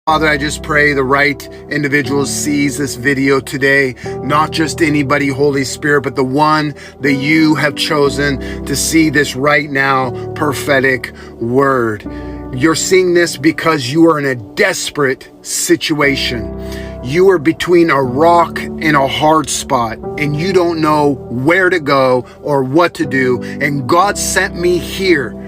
Father, I just pray the right individual sees this video today, not just anybody, Holy Spirit, but the one that you have chosen to see this right now prophetic word. You're seeing this because you are in a desperate situation. You are between a rock and a hard spot, and you don't know where to go or what to do. And God sent me here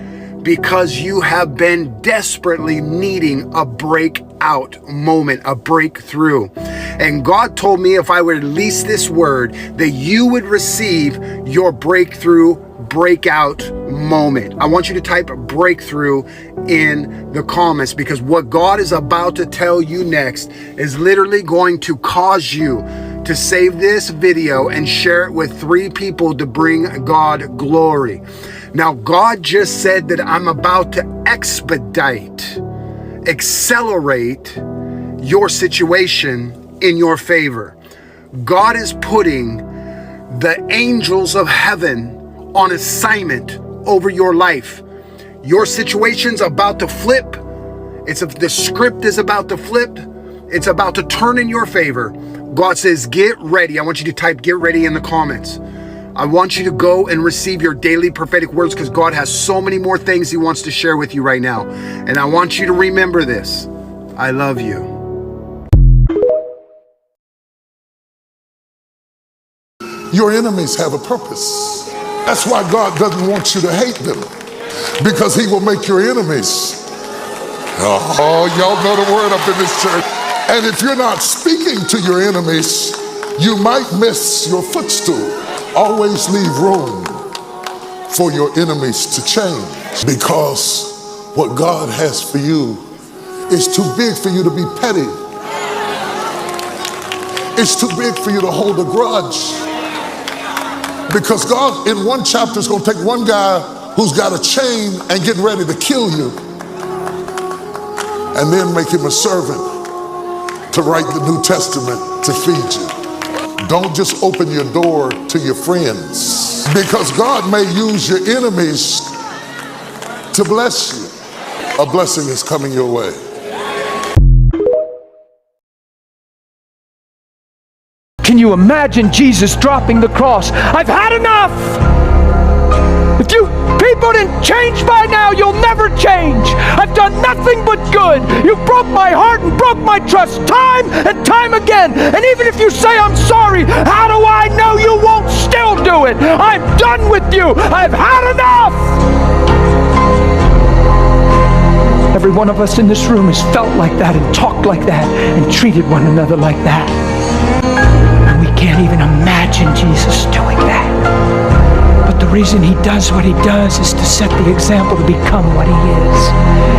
because you have been desperately needing a breakout moment, a breakthrough. And God told me if I would release this word, that you would receive your breakthrough, breakout moment. I want you to type breakthrough in the comments, because what God is about to tell you next is literally going to cause you to save this video and share it with 3 people to bring God glory. Now, God just said that I'm about to accelerate your situation in your favor. God is putting the angels of heaven on assignment over your life. Your situation's about to flip. The script is about to flip. It's about to turn in your favor. God says, get ready. I want you to type get ready in the comments. I want you to go and receive your daily prophetic words, because God has so many more things he wants to share with you right now. And I want you to remember this. I love you. Your enemies have a purpose. That's why God doesn't want you to hate them, because he will make your enemies. Oh, y'all know the word up in this church. And if you're not speaking to your enemies, you might miss your footstool. Always leave room for your enemies to change, because what God has for you is too big for you to be petty. It's too big for you to hold a grudge, because God in one chapter is going to take one guy who's got a chain and getting ready to kill you, and then make him a servant to write the New Testament to feed you. Don't just open your door to your friends, because God may use your enemies to bless you. A blessing is coming your way. Can you imagine Jesus dropping the cross? I've had enough! If you people didn't change by now, you'll never change. I've done nothing but good. You broke my heart and broke my trust time and time again. And even if you say I'm sorry, how do I know you won't still do it? I'm done with you. I've had enough. Every one of us in this room has felt like that and talked like that and treated one another like that. And we can't even imagine Jesus doing that. But the reason he does what he does is to set the example to become what he is.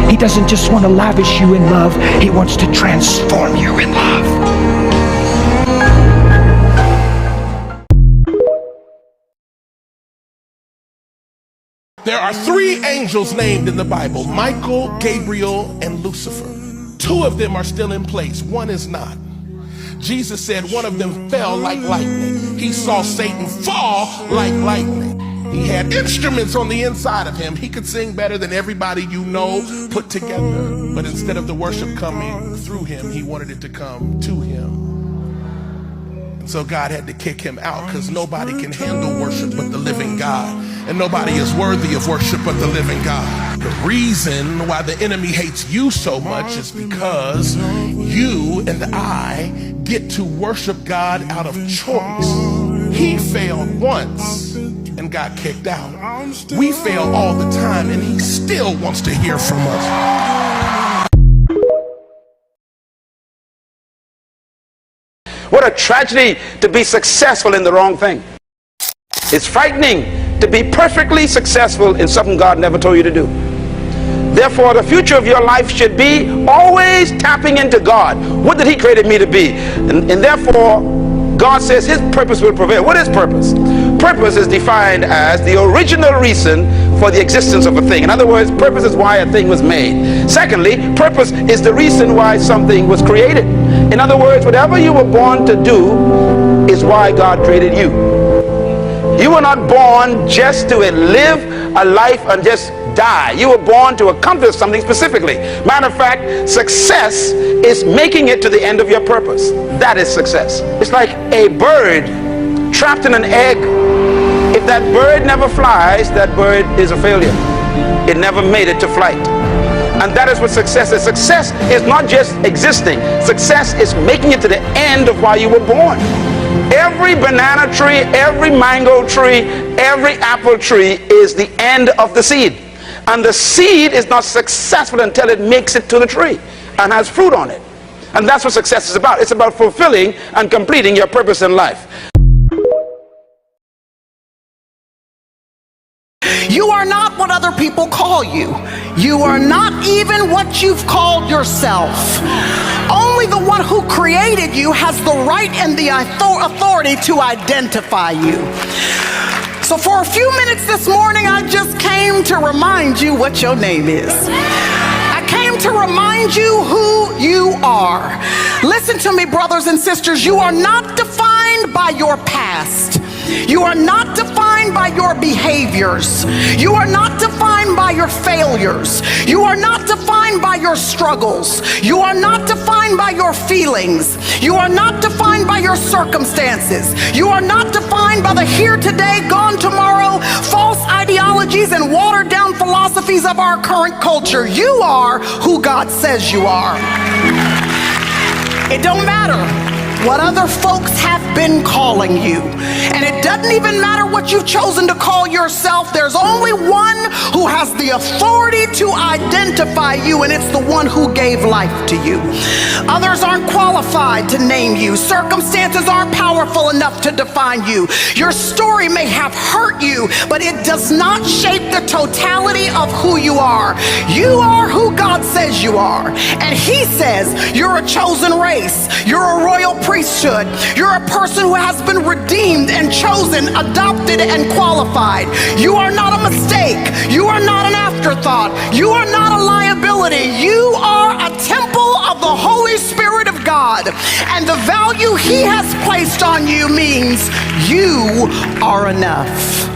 He doesn't just want to lavish you in love, he wants to transform you in love. There are 3 angels named in the Bible: Michael, Gabriel, and Lucifer. 2 of them are still in place, 1 is not. Jesus said one of them fell like lightning. He saw Satan fall like lightning. He had instruments on the inside of him. He could sing better than everybody you know put together. But instead of the worship coming through him, he wanted it to come to him. And so God had to kick him out, because nobody can handle worship but the living God. And nobody is worthy of worship but the living God. The reason why the enemy hates you so much is because you and I get to worship God out of choice. He failed once and got kicked out. We fail all the time, and he still wants to hear from us. What a tragedy to be successful in the wrong thing. It's frightening to be perfectly successful in something God never told you to do. Therefore, the future of your life should be always tapping into God. What did he create me to be? And therefore, God says his purpose will prevail. What is purpose? Purpose is defined as the original reason for the existence of a thing. In other words, purpose is why a thing was made. Secondly, purpose is the reason why something was created. In other words, whatever you were born to do is why God created you. You were not born just to live a life and just die. You were born to accomplish something specifically. Matter of fact, success is making it to the end of your purpose. That is success. It's like a bird trapped in an egg. If that bird never flies, that bird is a failure. It never made it to flight. And that is what success is. Success is not just existing. Success is making it to the end of why you were born. Every banana tree, every mango tree, every apple tree is the end of the seed. And the seed is not successful until it makes it to the tree and has fruit on it. And that's what success is about. It's about fulfilling and completing your purpose in life. You are not what other people call you. You are not even what you've called yourself. Only the one who created you has the right and the authority to identify you. So for a few minutes this morning, I just came to remind you what your name is. I came to remind you who you are. Listen to me, brothers and sisters. You are not defined by your past. You are not defined by your behaviors. You are not defined by your failures. You are not defined by your struggles. You are not defined by your feelings. You are not defined by your circumstances. You are not defined by the here today, gone tomorrow, false ideologies and watered down philosophies of our current culture. You are who God says you are. It don't matter what other folks have been calling you. And it doesn't even matter what you've chosen to call yourself. There's only one who has the authority to identify you, and it's the one who gave life to you. Others aren't qualified to name you. Circumstances aren't powerful enough to define you. Your story may have hurt you, but it does not shape the totality of who you are. You are who God says you are. And He says you're a chosen race. You're a royal priesthood. You're a person who has been redeemed and chosen, adopted and qualified. You are not a mistake. You are not an afterthought. You are not a liability. You are a temple of the Holy Spirit of God. And the value He has placed on you means you are enough.